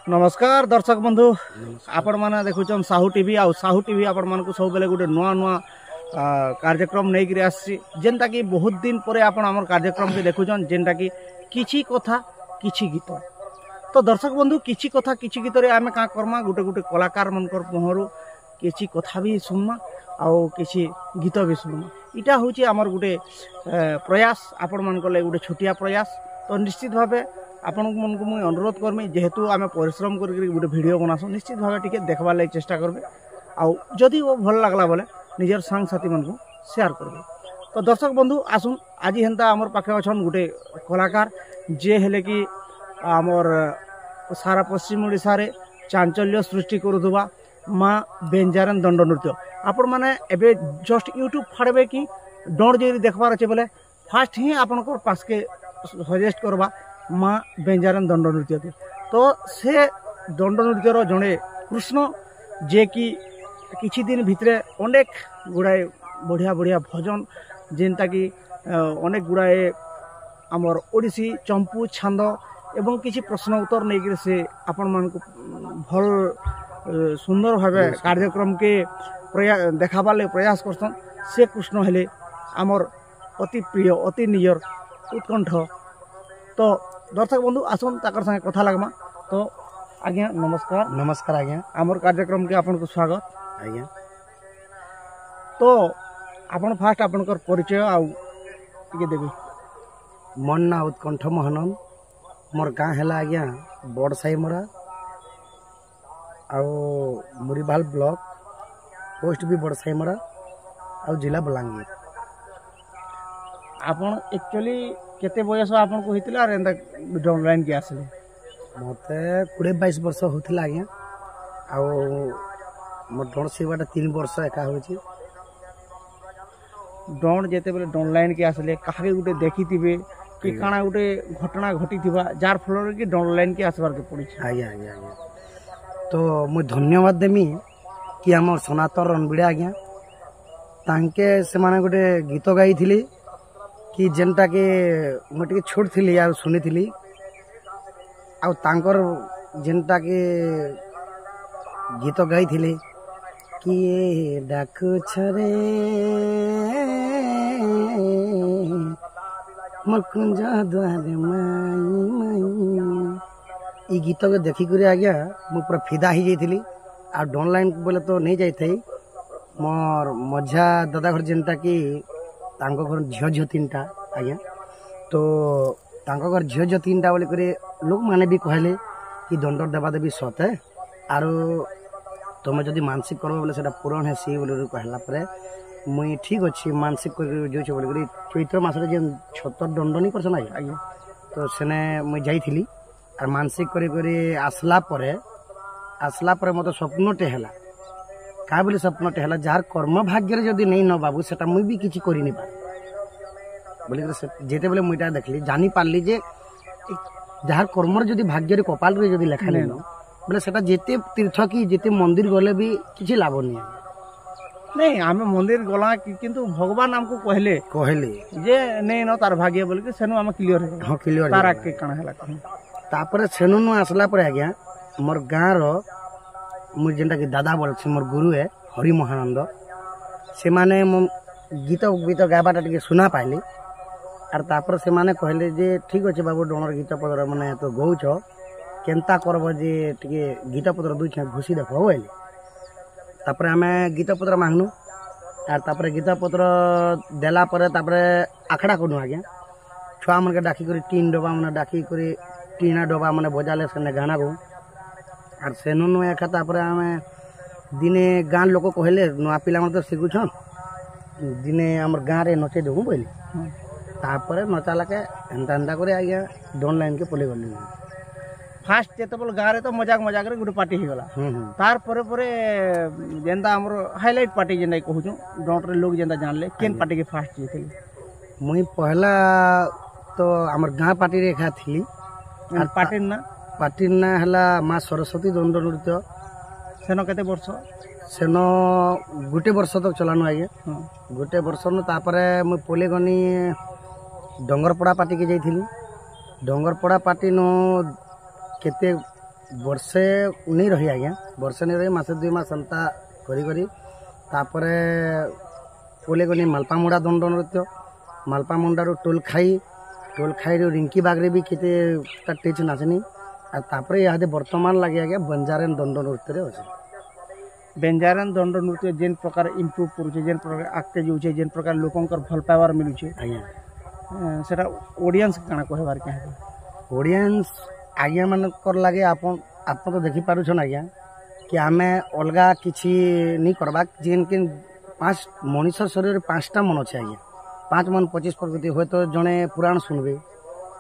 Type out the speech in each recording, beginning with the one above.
नमस्कार दर्शक बंधु आपण मैंने देखुन साहू टीवी आ साहू टीवी आपण मानक सब बेले गोटे नुआ नुआ कार्यक्रम नहीं करी आसी जेनटा कि बहुत दिन पर आपण आम कार्यक्रम के देखुन जेनटा कि किछि कथा किछि गीत। तो दर्शक बंधु किछि कथा किछि गीत रे आमे का करमा गोटे गोटे कलाकार मनकर पहरु किछि कथा भी सुनमा आउ किछि गीत भी सुनमा। इटा होची आमर गोटे प्रयास आपण मानक ले गोटे छोटिया प्रयास। तो निश्चित भावे आपण मन को मुझे अनुरोध करमी जेहेतु आम परिश्रम करके गोटे भिडियो बनासु निश्चित भाव टे देखवा लगे चेष्टा करबे आउ जदि वो भल लगला बोले निजर सांग साथी मन को शेयर करबे। तो दर्शक बंधु आसुन आज हेन्ता आमर पाखे अछन गोटे कलाकार जे हेले कि आमर सारा पश्चिम ओडिशा रे चांचल्य सृष्टि करुवा माँ बेंजारन दंड नृत्य। आपण माने एबे जस्ट यूट्यूब फाड़बे कि दंड जे देखबार अच्छे बोले फास्ट ही आपण को पास के सजेस्ट करवा माँ बेंजारन दंड नृत्य के। तो से दंड नृत्यर जड़े कृष्ण जे कि किछि दिन भितरे अनेक गुड़ाए बढ़िया बढ़िया भजन जेनटा कि अनेक गुड़ाए आमर ओडिसी चंपू छांद एवं किछि प्रश्न उत्तर नहीं से आपण मान को भल सुंदर भावे कार्यक्रम के देखाबार प्रयास करसन। से कृष्ण हेले आमर अति प्रिय अति निजर उत्कंठ। तो दर्शक बंधु आसन ताकर संगे कथा लगमा। तो आज्ञा नमस्कार। नमस्कार आज्ञा। आमर कार्यक्रम के आपन को स्वागत आज्ञा। तो आपन फास्ट आपनकर परिचय आउ टिके देबे। मन ना उत्कंठ मोहनन मोर गाँ है आज्ञा बड़साई मोरा आउ मुरीबाल ब्लॉक पोस्ट भी बड़साई मोरा आउ जिला बलांगीर। आपन एक्चुअली केते बयस आपन को हितला आर एंदा ऑनलाइन के आसले मते 20-22 वर्ष होथिला आज्ञा आउ मोर डण सेवाटा 3 वर्ष एका होची। डण जेते बेले ऑनलाइन के आसले काहे गुटे देखिथिबे कि काना गुटे घटना घटिथिबा जार फ्लोर कि ऑनलाइन के आसबार के पड़ी छै। आज्ञा आज्ञा आज्ञा। तो मु धन्यवाद देमी कि हमर सनातन रणबीड़े आज्ञा तांके से माने गुटे गीत गाइथिली कि जेनटा के मुझे छोट थी आ शुनी थी आ तांकर जेनटा के गीत गाई थी कि डाक छरे मकुंज द्वार माई माई गीत के देखिक आज्ञा मु पूरा फिदा ही जाइली। आ ऑनलाइन बोले तो नहीं जाई मोर मझा दादा घर जेनटा कि तांको घर झील झील 3टा आज्ञा। तो तांको घर झील झील 3टा बोली करे लोक माने भी कहले कि दंड देवा देवी सत है आरो तुम जदि मानसिक करबो बोले सेटा पूरण है सी बोली कहला परे मुई ठीक अछि मानसिक कर जो छ बोली करे चैत्र मास रे जे 76 दंड नहीं करछ ना आज्ञा। तो सेने मुई जाइथिली आर मानसिक करे आसला परे मते स्वप्नटे हला का बोले स्वप्नटे हला जार कर्म भाग्य रे जदि नहीं न बाबू सेटा मुई भी किछि करि नै पा बोले जेते बेले मुईटा देखली जानी पारली जे जार कर्म रे जदि भाग्य रे कपाल रे जदि लेखा नै न बोले सेटा जेते तीर्थ की जेते मंदिर गले भी किछि लाभ नहीं आमे मंदिर गला किंतु भगवान हमको कहले जे नहीं न तार भाग्य बोल के सेनु हम क्लियर है। हां क्लियर तारा के कणा हला तापर सेनु न आसला पर आज्ञा मोर गाँ रो मु जेनटा कि दादा बोल मोर गुरु है हरि महानंद से माने गीत गीत गाबाटा टिके सुना पाइली आर तापर से माने कहले जे ठीक अछि बाबू डोनर गीत पदर माने तो गौछ केनता करबो जे टिके गीत पदर दुई छा घुसी देखो बोले तापर हमें गीत पदर मांगनु आर तापर गीत पदर देला परे तापर आखड़ा कोनु आज्ञा छुआ मन के डाकी करी 3 डबा माने डाकी करी 3 डबा माने बजाले सने गाना गो आर सेनु नु एका तापर हमें दिने गाँ लोक कहले नुआ पिला मन तो सिखुछन दिने हमर गाँ रे नचे देबु बोली तापर नचाला के एंता एंता करे आज्ञा ऑनलाइन के पले गली फास्ट जेते बोल गाँ रे तो मजाक मजाक रे गुटे पार्टी ही गला तार परे परे जेंदा हमर हाईलाइट पार्टी जे नै कहूछु डॉट रे लोग जेंदा जानले केन पार्टी के फास्ट जेथि मुई पहला तो हमर गाँ पार्टी रे खा थी आर पार्टी ना हला माँ सरस्वती दंड नृत्य सेनो केते वर्ष सेनो गुटे वर्ष तक चलानो आज्ञा गुटे वर्ष न तापरे मु पोले गनी डंगरपड़ा पार्टी के जाइथिली डंगरपड़ा पार्टी नो केते ବର୍ଷେ नहीं रही आज्ञा ବର୍ଷେ नहीं रही मासे 2 मास एंता करी तापरे बोले गनी मालपामुंडा दंड नृत्य मालपामुंडारू टोल खाई रिंकी बागरे भी केते टेच नाचनी आ तापरे यादे वर्तमान लगे आज्ञा बंजारन दंड नृत्य रे अछि बेंजारन दंड नृत्य जेन प्रकार इम्प्रूव करूचे जेन प्रकार आगके जाऊचे जेन प्रकार लोकंकर भल पावर मिलुचे आज्ञा सेटा ऑडियंस काना कहबार चाहे ऑडियंस आज्ञा मानकर लगे आपन तो देखि पारुछन आज्ञा कि आमे अलगा किछि नहीं करबा जेन कि 5 मनुष्य शरीर 5टा मन अछि आज्ञा 5 मन 25 प्रकृति होय तो जने पुराण सुनबे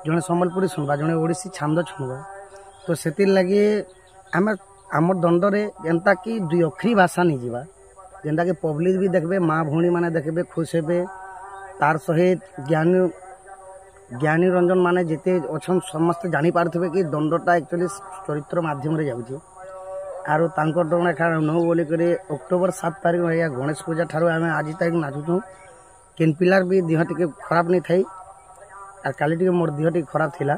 जने सम्बलपुरी सुनबा जने ओडिसी छंद सुनबा तो सेति लगे आमे हमर दंड रे एंता कि 2 अखरी भाषा नहीं जीवा जेंता कि पब्लिक भी देखबे माँ भौणी माने देखबे खुश हेबे तार सहित ज्ञानी रंजन माने जिते अच्छन समस्त जानी पारथिबे कि दंडटा एक्चुअली चरित्र माध्यम रे जाउची आरो तांकर डोना खा नो बोली करे अक्टोबर 7 तारिख या गणेश पूजा ठारो आमे आज तारिख नाचुछु केन पिलार भी देह टिके खराब नहीं थाई आ काली टिके मोर देह टिके खराब थिला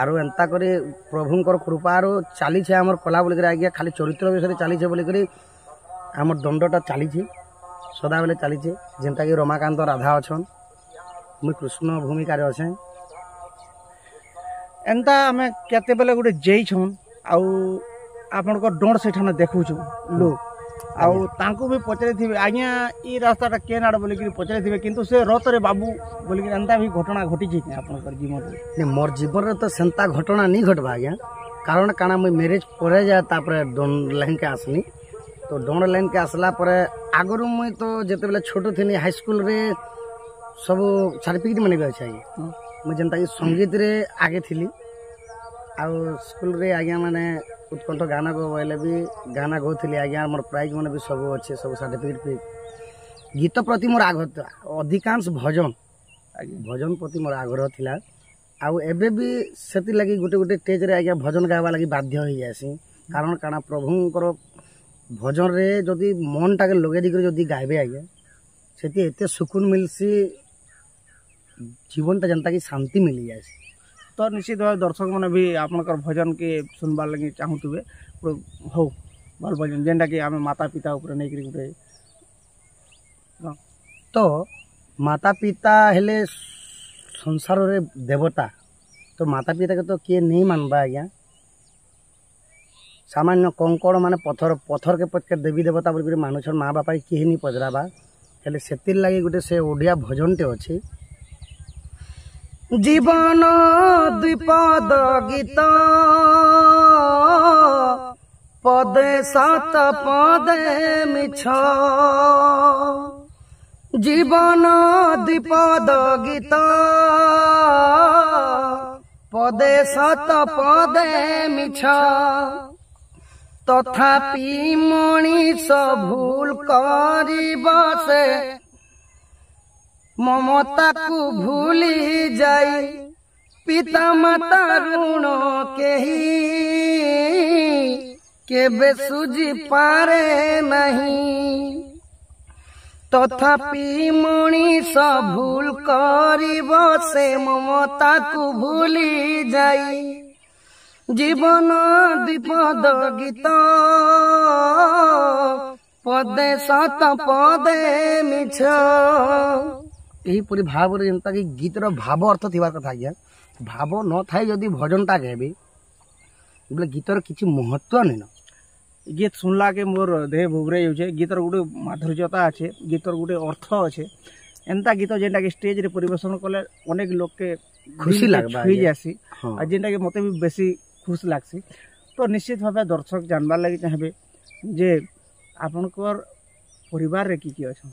आरो एंता करे प्रभुंकर कृपा आरो चाली छे हमर कला बोली करे आज्ञा खाली चरित्र विषय चाली छे बोली करे हमर दंडटा चाली छे सदा बेले चाली छे जेंता कि रमाकांत राधा अछन मुई कृष्ण भूमिका रे अछे एंता आमे केते बेले गुटे जेई छन आउ आपनको डोर सेठाने देखुछु लोग आउ तांको भी पचरे थिबे आज्ञा ई रास्ताटा केन आड़ बोली कि पचरे थिबे किंतु से रथ रे बाबू बोली कि एंता भी घटना घटी छी कि आपनकर जीवन रे ने मोर जीवन रे तो सेंता घटना नहीं घटबा आज्ञा कारण काना मुई मैरिज परे जा तापरे डोन लाइन के आसनी तो डोन लाइन के आसला परे आगरु मुई तो जते बेले छोटो थिनी हाई स्कूल रे सब सर्टिफिकेट माने गय छै मुई जेंता कि संगीत रे आगे थिली आ स्कूल रे आज्ञा माने उत्कंठ गाना गवाइले भी गाना गौली आज्ञा मोर प्राइज मैंने भी सब अच्छे सब सर्टिफिकेट भी गीत प्रति मोर आग्रह अधिकांश भजन प्रति मोर आग्रह थिला आउ एबे भी सेति लगी गोटे गोटे स्टेज रे आज्ञा भजन गावा लगी बाध्य हो जासी कारण काना प्रभुंकर भजन रे जदि मन टाके लगे दिकर जदि गाइबे आज्ञा सेति एते सुकून मिलसी जीवनटा जनता की शांति मिली जासी तो निश्चित भाव दर्शक मैंने भी आपनकर भजन के सुनबार लगे चाहूबे हो भल भजन जेनटा कि आम माता पिता ऊपर नहीं गोटे तो माता पिता हेले संसार रे देवता तो माता पिता के तो किए नहीं मानबा आज्ञा सामान्य कंकड़ माने पत्थर के पचके देवी देवता बोल मानुछन माँ बापा किए नहीं पजराबा हेले सेतिर लगी गोटे से ओडिया भजनटे अच्छे जीवन द्विपद गीत पदे सात पदे मिछ जीवन द्विपद गीत पदे सात पदे मिछ तथापि मनीष भूल करिब से ममता को भूली जाई पिता माता ऋण केही केबे सुझी पारे नहीं तथापि मनीष भूल करिब से ममता को भूली जाई जीवन द्विपद गीत पदे सात पदे मिछ यही पूरी भाव जनता कि गीतर भाव अर्थ थी कथा आज्ञा भाव न थाई जदि भजनटा गाबे बोले गीतर किसी महत्व नहीं गीत सुनला के मोर देह भुगरे जाऊे गीतर गोटे माधुर्यता अच्छे गीतर गोटे अर्थ अच्छे एंता गीत जेनटा कि स्टेज रे परिवेशन कले अनेक लोग के खुशी लगबा जासी आ जेनटा कि मते भी बेसी खुश लागसी तो निश्चित भाव दर्शक जानबार लगी चाहबे जे आपनकर परिवार रे की अच्छा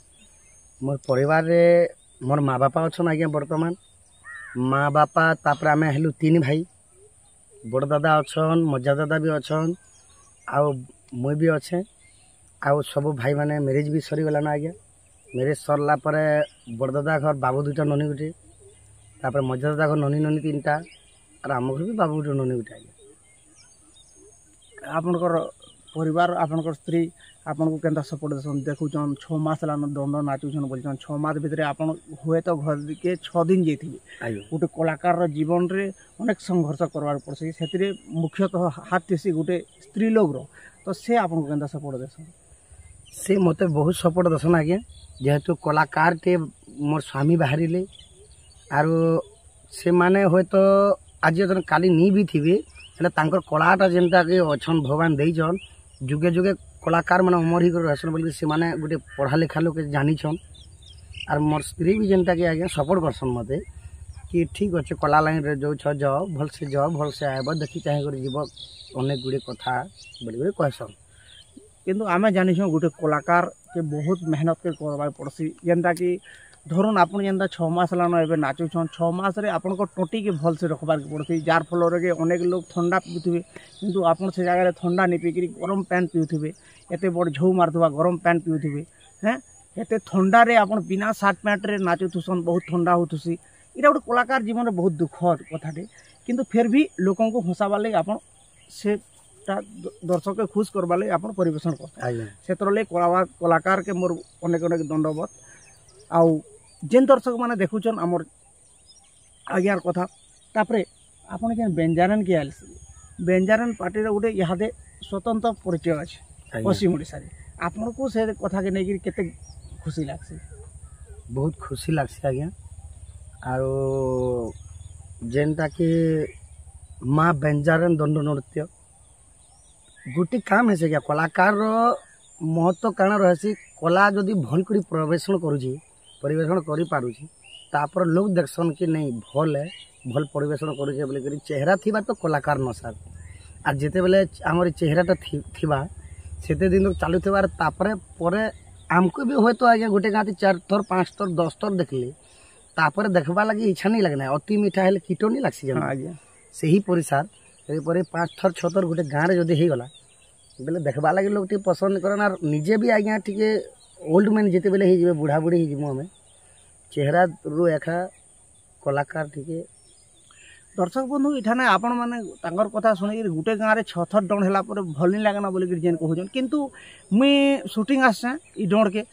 मोर परिवार रे मोर माँ बापा अच्छन आज्ञा वर्तमान माँ बापा तापर आमे हेलु 3 भाई बड़ दादा अच्छन मजा दादा भी अच्छन आउ मुई भी अच्छे आउ सब भाई माने मैरिज भी सरी गला ना आज्ञा मैरिज सरला परे बड़ दादा घर बाबू 2टा ननी गुटे तापर मजा दादा घर ननी 3टा और आम घर भी बाबू 2 ननी गुटे आज्ञा आपनकर परिवार आपनकर स्त्री आपन को केंता सपोर्ट देसन देखुचन 6 मास लान दंड नाचुचन बोलचन 6 मास भितरे आपन हुए तो घर के 6 दिन जेथिबे गोटे कलाकार रो जीवन रे अनेक संघर्ष करवार पड़सी सेतिरे मुख्यतः हाथ थिसी गोटे स्त्री लोग रो तो से आपन को केंता सपोर्ट देसन से मते बहुत सपोर्ट देसन आगे जेहेतु कलाकार टे मोर स्वामी बाहरिले आरो से माने होय तो आज जन काली नी भी थिबे हेले तांकर कलाटा जेंता के अछन भगवान देइछन जुगे जुगे कलाकार माने अमर ही रहसन बोली से माने गोटे पढ़ा लिखा लोग जानी छन आर मोर स्त्री भी जेंता के आगे सपोर्ट करसन मते कि ठीक अच्छे कला लाइन रे जो छ जाओ भल से आइब देखि चाहे कर जीव अनेक गुड़े कथा बोली कहसन किंतु आमे जानी छ गोटे कलाकार के बहुत मेहनत के करबा पड़सी जेंता कि धरुन आपन जेंता 6 मास लान एबे नाचुछन 6 मास रे आपन को टोटी के भल से रखबार के पड़सी जार फल रे अनेक लोग ठंडा पीउथिबे किंतु आपन से जगह रे ठंडा नि पीकरी गरम पानी पीउथिबे एते बड़ झौ मारथबा गरम पानी पीउथिबे हैं एते ठंडा रे आपन बिना शर्ट पैंट रे नाचुथुसन बहुत ठंडा होथुसी इटा गोटे कलाकार जीवन में बहुत दुखद कथाटे किंतु फिर भी लोगों को हंसाबार लगे आप दर्शक के खुश करवा लगे आप परिवेशन कर से कलाकार के मोर अनेक अनेक दंडवत आउ जेन दर्शक मैंने देखुचन आमर आज्ञार कथा तापरे आपन के बेंजारन के आयल बेंजारन पार्टी रे गोटे इहादे स्वतंत्र परिचय अच्छे पश्चिम ओडिशा रे आपन को से कथा के नहीं केते खुशी लागसे बहुत खुशी लागसे आज्ञा आरो जेनटा कि माँ बेंजारन दंड नृत्य गोटे काम है क्या कलाकार महत्व कारण रही कला जदि भल कर परिवेशन कर लोग देखसन कि नहीं भल है भल परिवेशन करुचे बोलिक चेहरा थिबा तो कलाकार न सार आ जिते बेले आमर चेहराटा थिबा सेते दिन चलुथबार तापरे परे आमको भी हो तो आज्ञा गोटे गाँव 4 थर 5 थर 10 थर देखले तापर देखबा लगी इच्छा नहीं लगना अति मीठा हेले कीट नहीं लागसी आज्ञा से ही परिसार 5 थर 6 थर गोटे गाँव में जदि होगला बेले देखबा लगी लोग टी पसंद करन आर निजे भी आज्ञा टी ओल्ड मैन जिते बेले ही बुढ़ा बुढ़ी ही हमें चेहरा रू एखा कलाकार टी दर्शक बंधु इठाने आपण माने तांगर कथा सुनी गोटे गाँव में 6 थर डण है भल नहीं लगना बोलिक जेन कहून किंतु मुई शूटिंग आसे ई डण के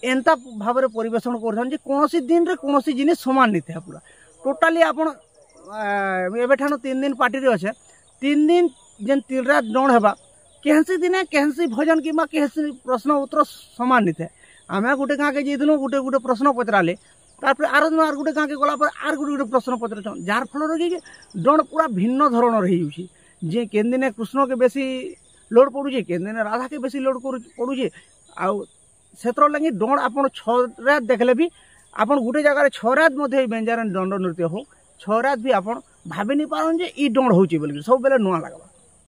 एंता भाव में परिवेशन कर कौन दिन रे कौन जिनिस सामान नहीं था पूरा टोटाली आपन एबेठान 3 दिन पार्टी रे अच्छे 3 दिन जेन 3 रात डण है केहसी दिने केहसी भजन कि केहसी प्रश्न उत्तर सामान नहीं थे आम गोटे गाँव के जाइलु गोटे गोटे प्रश्न पचराले तार आर दिन आर गोटे गाँव के गला आर गोटे गोटे प्रश्न पचर जार फल कि डण पूरा भिन्न धरण रही जे केन दिने कृष्ण के बेसी लोड पड़ुचे केन दिने राधा के बेसी लोड पड़ुचे आउ क्षेत्र लगी डण आप 6 रात देखले भी आप गोटे जगह 6 रात बेंजारन दंड नृत्य हो 6 रात भी आप भाभी नहीं पारन जे ई डण होची बोल सब बेले नुआ लगवा